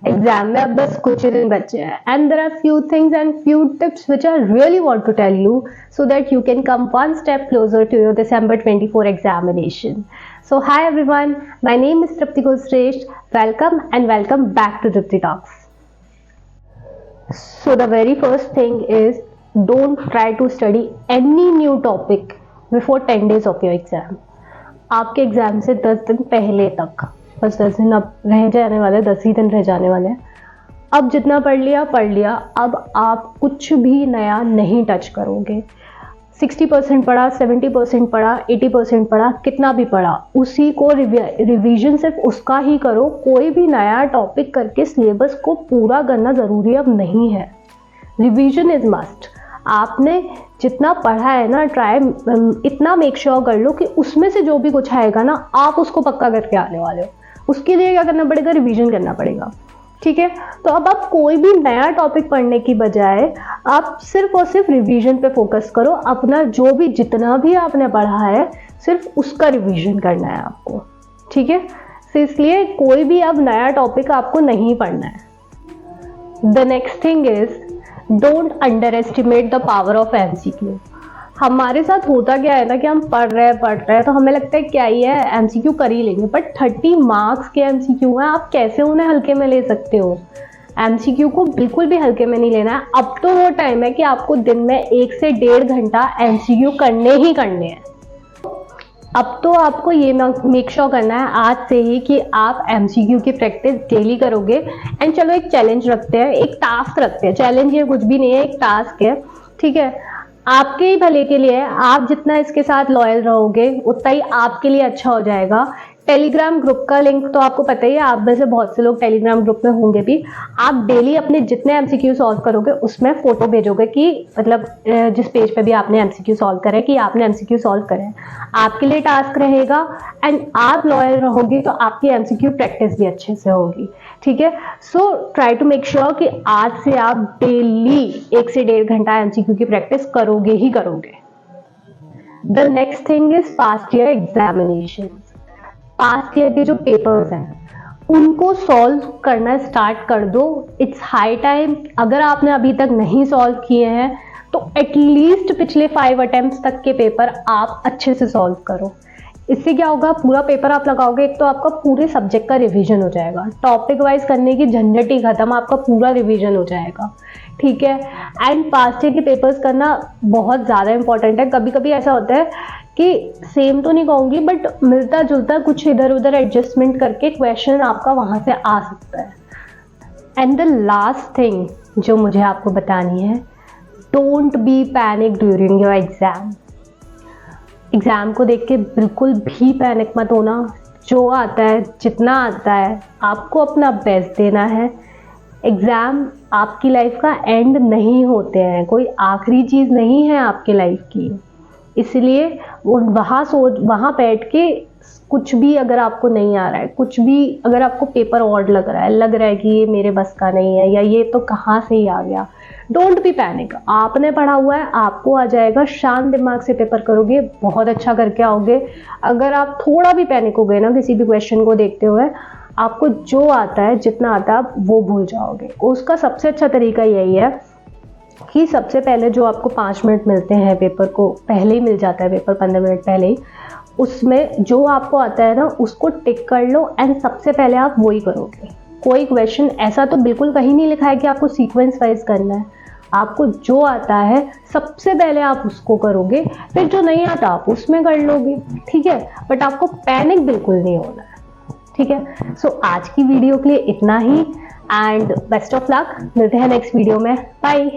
Exam में अब बस कुछ ही दिन बचे हैं and there are few things and few tips which I really want to tell you so that you can come one step closer to your December 24 examination. So hi everyone, my name is Tripti Gulshrestha. Welcome and welcome back to Tripti Talks. So the very first thing is don't try to study any new topic before 10 days of your exam. आपके exam से 10 दिन पहले तक, बस 10 दिन अब रह जाने वाले, 10 ही दिन रह जाने वाले हैं. अब जितना पढ़ लिया. अब आप कुछ भी नया नहीं टच करोगे. 60% पढ़ा, 70% पढ़ा, 80% पढ़ा, कितना भी पढ़ा, उसी को रिवीजन सिर्फ उसका ही करो. कोई भी नया टॉपिक करके सिलेबस को पूरा करना ज़रूरी अब नहीं है. Revision is must. आपने जितना पढ़ा है ना, ट्राई इतना मेक श्योर कर लो कि उसमें से जो भी कुछ आएगा ना, आप उसको पक्का करके आने वाले हो. उसके लिए क्या करना पड़ेगा? रिवीजन करना पड़ेगा. ठीक है, तो अब आप कोई भी नया टॉपिक पढ़ने की बजाय आप सिर्फ और सिर्फ रिवीजन पे फोकस करो. अपना जो भी जितना भी आपने पढ़ा है सिर्फ उसका रिवीजन करना है आपको. ठीक है, तो इसलिए कोई भी अब नया टॉपिक आपको नहीं पढ़ना है. The next thing is don't under estimate the power of MCQ. हमारे साथ होता क्या है ना कि हम पढ़ रहे हैं तो हमें लगता है क्या ही है, एमसीक्यू कर ही लेंगे. बट 30 मार्क्स के एमसीक्यू हैं, आप कैसे उन्हें हल्के में ले सकते हो? एमसीक्यू को बिल्कुल भी हल्के में नहीं लेना है. अब तो वो टाइम है कि आपको दिन में 1 से 1.5 घंटा एमसीक्यू करने ही करने हैं. अब तो आपको ये मेक श्योर करना है आज से ही कि आप एमसीक्यू की प्रैक्टिस डेली करोगे. एंड चलो एक चैलेंज रखते हैं, एक टास्क रखते हैं. चैलेंज ये कुछ भी नहीं है, एक टास्क है. ठीक है, आपके ही भले के लिए. आप जितना इसके साथ लॉयल रहोगे उतना ही आपके लिए अच्छा हो जाएगा. टेलीग्राम ग्रुप का लिंक तो आपको पता ही है, आप में से बहुत से लोग टेलीग्राम ग्रुप में होंगे भी. आप डेली अपने जितने एमसीक्यू सॉल्व करोगे उसमें फोटो भेजोगे कि मतलब जिस पेज पे भी आपने एमसीक्यू सॉल्व करे कि आपने एमसीक्यू सॉल्व करे. आपके लिए टास्क रहेगा एंड आप लॉयल रहोगे तो आपकी एमसीक्यू प्रैक्टिस भी अच्छे से होगी. ठीक है, so try to make sure कि आज से आप डेली 1 से 1.5 घंटा एमसीक्यू की प्रैक्टिस करोगे ही करोगे. The next thing is past year examination. Past year के जो पेपर्स हैं उनको सॉल्व करना स्टार्ट कर दो. It's high time. अगर आपने अभी तक नहीं सॉल्व किए हैं तो एटलीस्ट पिछले 5 अटेम्प्ट्स तक के पेपर आप अच्छे से सॉल्व करो. इससे क्या होगा, पूरा पेपर आप लगाओगे, एक तो आपका पूरे सब्जेक्ट का रिवीजन हो जाएगा. टॉपिक वाइज करने की झंझट ही खत्म, आपका पूरा रिवीजन हो जाएगा. ठीक है, एंड पास्ट ईयर के पेपर्स करना बहुत ज़्यादा इंपॉर्टेंट है. कभी कभी ऐसा होता है कि सेम तो नहीं कहूँगी बट मिलता जुलता कुछ इधर उधर एडजस्टमेंट करके क्वेश्चन आपका वहाँ से आ सकता है. एंड द लास्ट थिंग जो मुझे आपको बतानी है, don't be panic during your exam. Exam को देख के बिल्कुल भी पैनिक मत होना. जो आता है, जितना आता है, आपको अपना बेस्ट देना है. एग्जाम आपकी लाइफ का एंड नहीं होते हैं, कोई आखिरी चीज़ नहीं है आपकी लाइफ की. इसलिए वहाँ बैठ के कुछ भी अगर आपको नहीं आ रहा है, कुछ भी अगर आपको पेपर ऑड लग रहा है कि ये मेरे बस का नहीं है या ये तो कहाँ से ही आ गया, डोंट बी पैनिक. आपने पढ़ा हुआ है, आपको आ जाएगा. शांत दिमाग से पेपर करोगे, बहुत अच्छा करके आओगे. अगर आप थोड़ा भी पैनिक हो गए ना किसी भी क्वेश्चन को देखते हुए, आपको जो आता है, जितना आता है, आप वो भूल जाओगे. उसका सबसे अच्छा तरीका यही है कि सबसे पहले जो आपको 5 मिनट मिलते हैं, पेपर को पहले ही मिल जाता है, पेपर 15 मिनट पहले ही, उसमें जो आपको आता है ना उसको टिक कर लो एंड सबसे पहले आप वही करोगे. कोई क्वेश्चन ऐसा तो बिल्कुल कहीं नहीं लिखा है कि आपको सीक्वेंस वाइज करना है. आपको जो आता है सबसे पहले आप उसको करोगे, फिर जो नहीं आता आप उसमें कर लोगे. ठीक है, बट आपको पैनिक बिल्कुल नहीं होना है. ठीक है, सो आज की वीडियो के लिए इतना ही एंड बेस्ट ऑफ लक. मिलते हैं नेक्स्ट वीडियो में. बाय.